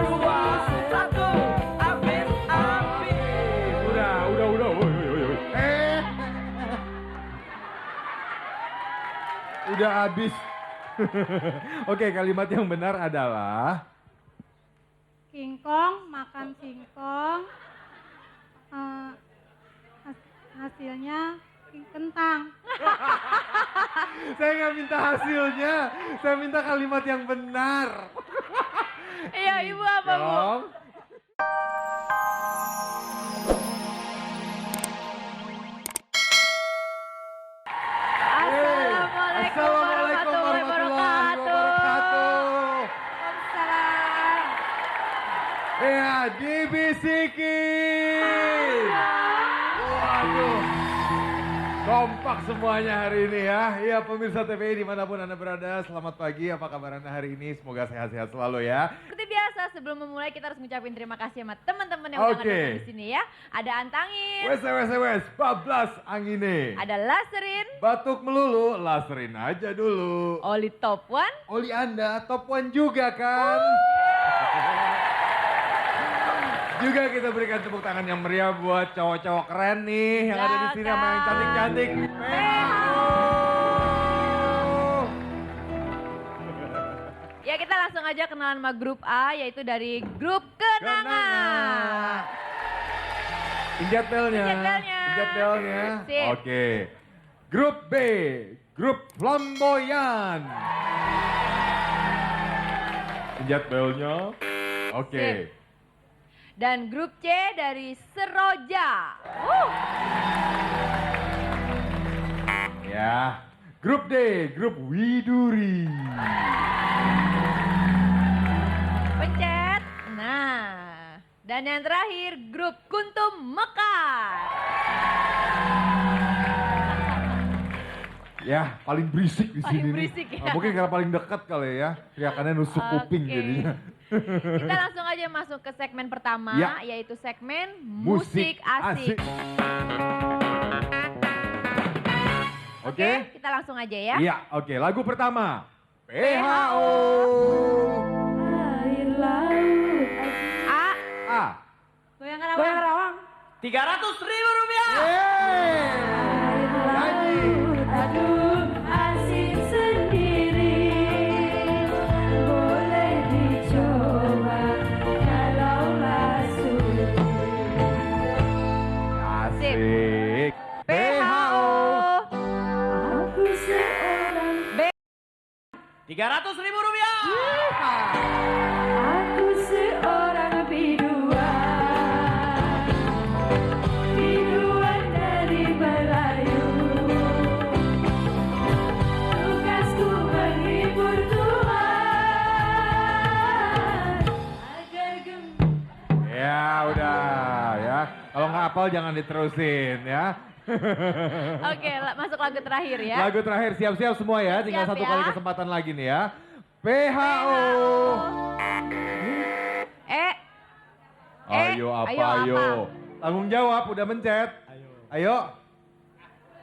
dua, satu, habis, habis. Udah. Woi. Udah habis. Oke, kalimat yang benar adalah Singkong, makan singkong, hasilnya kentang. saya nggak minta hasilnya, saya minta kalimat yang benar. Iya, Ibu apa, Bu? Dong. Assalamualaikum warahmatullahi wabarakatuh. Waalaikumsalam. Ya, dibisikin. Waduh. Kompak semuanya hari ini ya. Iya, pemirsa TVI dimanapun Anda berada, selamat pagi. Apa kabar Anda hari ini? Semoga sehat-sehat selalu ya. Seperti biasa, sebelum memulai kita harus ngucapin terima kasih sama teman-teman yang udah Oke. ngadain di sini ya. Ada Antangin, Wes, bablas angine. ada Laserin, Batuk melulu, laserin aja dulu. Oli Top One, Oli Anda top one juga kan? Juga kita berikan tepuk tangan yang meriah buat cowok-cowok keren nih yang ada di sini sama yang cantik-cantik. ya kita langsung aja kenalan sama grup A, yaitu dari grup Kenangan. Injat belnya. Injat belnya. Injat belnya. Sip. Oke. Grup B, grup Flamboyan. Injat belnya. Oke. Sip. Dan grup C dari Seroja. Ya. Grup D, grup Widuri. Pencet. Nah. Dan yang terakhir grup Kuntum Mekar. Ya, paling berisik di Paling sini berisik nih. ya. Nah, mungkin karena paling dekat kali ya. Teriakannya nusuk kuping Oke. jadinya. Kita langsung aja masuk ke segmen pertama, Ya. yaitu segmen Musik Asik. Oke. Kita langsung aja ya. Iya, oke. Lagu pertama. PHO. Air laut. A. A. Goyang Karawang. 300.000 rupiah. Yeay. Nyanyi. Aduh, asik sendiri. Boleh dicoba kalau masuk. Asik. PHO. Aku seorang, 300.000 rupiah. aku seorang biduan. Biduan dari Melayu. Tugasku menghibur Tuhan. Agar Ya, udah ya. Kalau nggak hafal jangan diterusin ya. Oke, masuk lagu terakhir ya. Lagu terakhir siap-siap semua ya. Tinggal Siap satu ya. kali kesempatan lagi nih ya. PHO. Ayo apa ayo? Tanggung jawab udah mencet. Ayo.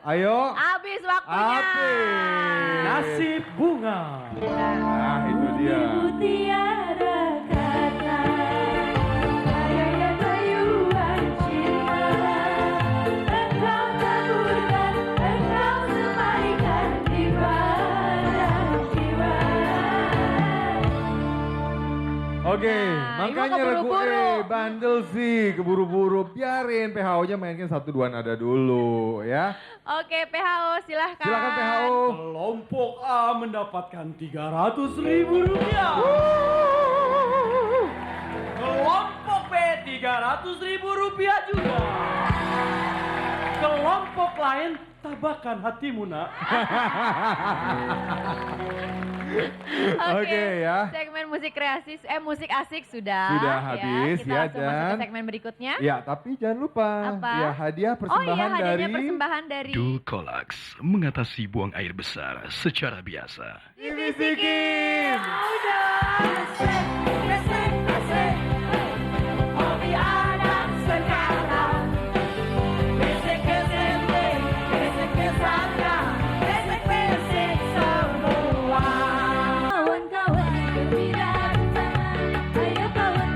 Habis waktunya. Habis. Nasib bunga. Nah, itu dia. tiada kata, gaya rayuan cinta. Engkau taburkan, engkau semaikan di badan jiwa. Oke, Nah, makanya Ibu regu keburu-buru. bandel sih, keburu-buru. Biarin PHO-nya mainkan 1 2 nada dulu ya. Oke, PHO silahkan. Silakan PHO. Kelompok A mendapatkan 300.000 rupiah. Kelompok B 300.000 rupiah juga. Kelompok lain tabakan hatimu nak. Oke ya. Segmen musik kreasi, musik asik sudah. Sudah habis Kita ya, langsung masuk ke dan segmen berikutnya. Ya, tapi jangan lupa Apa? ya hadiah Oh iya, persembahan hadiahnya dari persembahan dari Dulcolax mengatasi buang air besar secara biasa. Dibisikin. Hobi anak sekarang, besek SMP, besek SMA, besek semua. Kawan-kawan gembira bersama, ayo kawan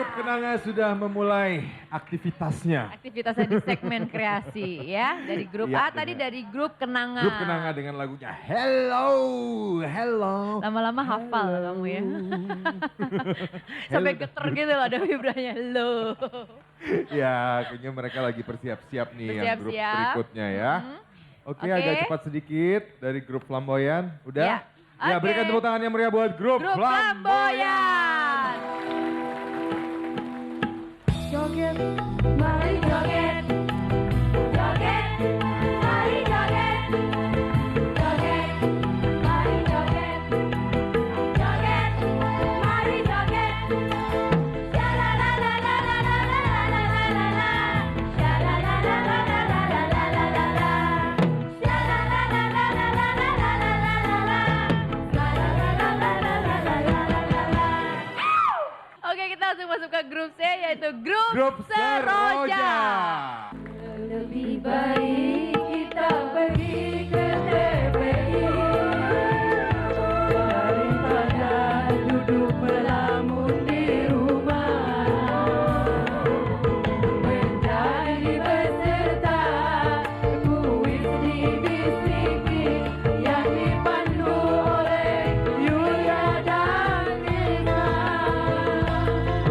grup Kenanga sudah memulai aktivitasnya. Aktivitasnya di segmen kreasi ya. Dari grup Iya, A tadi dengan- dari grup Kenanga. Grup Kenanga dengan lagunya Hello, Hello. Lama-lama hafal kamu ya. Sampai geter gitu loh ada vibranya. Loh. Ya, kayaknya mereka lagi bersiap-siap nih yang grup Bersiap-siap. berikutnya ya. Mhm. Oke, Oke. agak cepat sedikit dari grup Flamboyan. Udah? Ya. Ya, Oke. berikan tepuk tangan yang meriah buat grup, Grup Flamboyan. Joget, mari joget, joget, mari joget, joget, mari joget, joget, mari joget. Sha-la-la-la-la-la-la-la-la-la-la, sha-la-la-la-la-la-la-la-la-la-la, sha-la-la-la-la-la-la-la-la-la-la-la-la-la. Oke, kita langsung masuk ke grup C yaitu grup, Grup Seroja. Seroja. Lebih baik kita pergi ke TPI daripada duduk melamun di rumah. Menjadi peserta kuis dibisiki yang dipandu oleh Yulia dan Nina.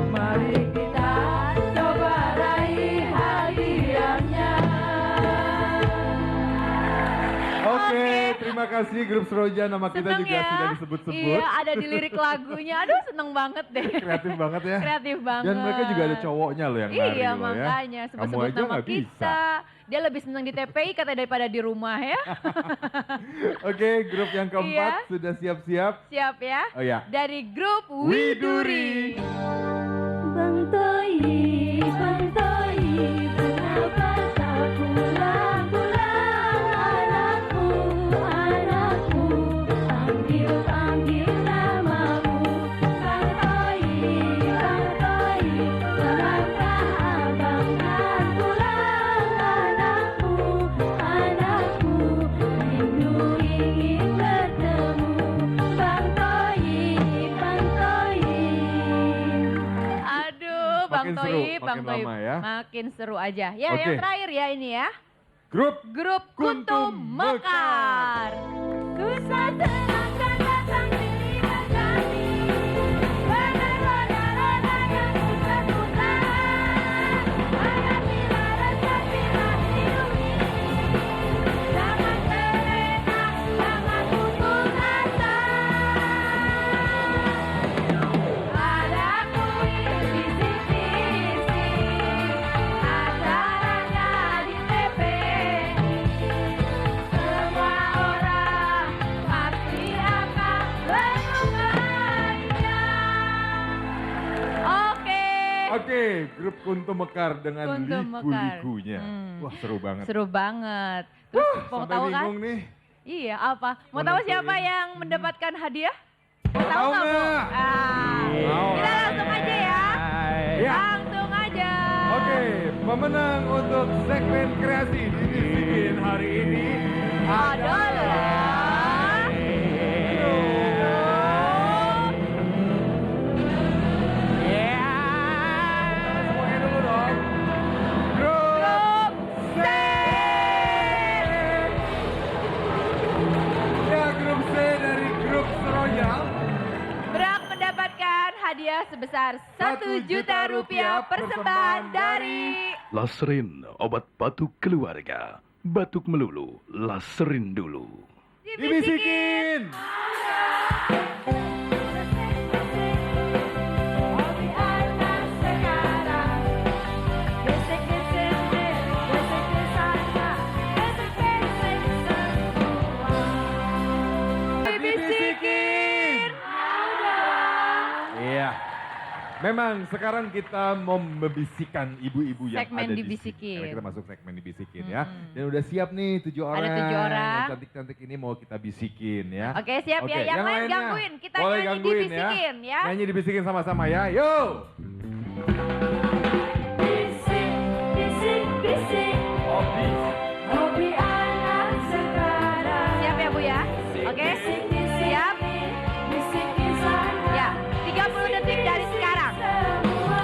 Mari kita coba raih hadiahnya. Oke, terima kasih grup Seroja. Nama kita Seneng juga ya. sudah disebut-sebut. Iya, ada di lirik lagunya. Aduh, seneng banget deh. Kreatif banget ya. Kreatif banget. Dan mereka juga ada cowoknya loh yang nari Iya, loh ya. makanya Kamu sebut-sebut aja nama nggak bisa. kita. Dia lebih seneng di TPI katanya daripada di rumah ya. Oke, grup yang keempat Iya. sudah siap-siap. Siap ya? Oh ya. Dari grup Widuri. Widuri. Bang Toyi, kenapa tak pulang-pulang anakku, anakku, panggil namamu. Bang Toyi, selangkah abang tak pulang anakku, anakku, rindu ingin bertemu. Bang Toyi. Aduh, Bang Makin seru, Toib, Bang makin Toib. lama ya. Makin seru aja. Ya, Oke. yang terakhir ya ini ya. Grup Grup Kuntum Kuntum Mekar. Mekar. Susah senang kan datang silih berganti, roda-roda yang putar-putar, mengambil rasa silah hidup ini. Jangan terlena, jangan putus asa. Padaku ini bisik-bisik, acaranya di TPI. Semua orang pasti akan menyukainya. Oke. Oke, grup Kuntum Mekar dengan Kuntum Mekar. liku-likunya. Hmm. Wah, seru banget. Seru banget. Terus mau Sampai tahu kan? bingung nih. Iya, apa? Mau Mau tahu nentuin. siapa yang mendapatkan hadiah? Mau Mau tahu nggak, Bu? nggak? Mau. Kita langsung aja ya. Ya. Langsung aja. Oke, pemenang untuk segmen kreasi dibisikin hari ini Adalah Semuanya dulu dong. Grup Grup C. Ya, grup C dari grup Seroja. Berhak mendapatkan hadiah sebesar 1 juta rupiah persembahan dari Laserin, obat batuk keluarga. Batuk melulu, laserin dulu. Dibisikin. Hobi anak sekarang, gesek-gesek deh, gesek sana, gesek-gesek semua. Dibisikin. Iya. Memang sekarang kita mau membisikkan ibu-ibu yang Segmen ada di dibisikin. sini. Karena kita masuk segmen dibisikin ya. Hmm. Dan udah siap nih 7 orang. 7 orang. Yang cantik-cantik ini mau kita bisikin ya. Oke, siap ya. Yang lain lainnya gangguin. Kita boleh nyanyi gangguin dibisikin ya. Nyanyi dibisikin sama-sama ya. Yo. Bisik, bisik, bisik, hobi anak sekarang. Siap ya, Bu ya? Oke. Siap. Bisik di sana. Ya, 30 detik dari sekarang. Semua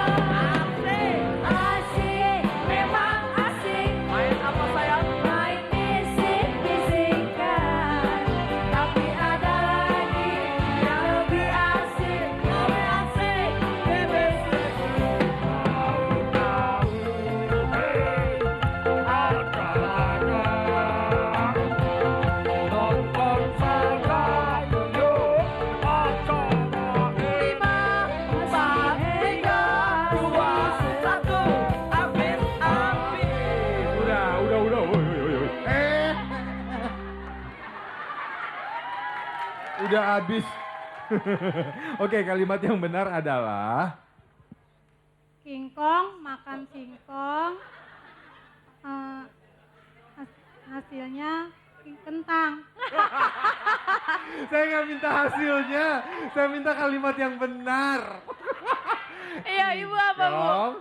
satu. Habis. Udah. Woi. Udah habis. Oke, kalimat yang benar adalah Kingkong makan singkong. Hasilnya kentang. saya nggak minta hasilnya, saya minta kalimat yang benar. Iya, Ibu apa, Bu? Dong.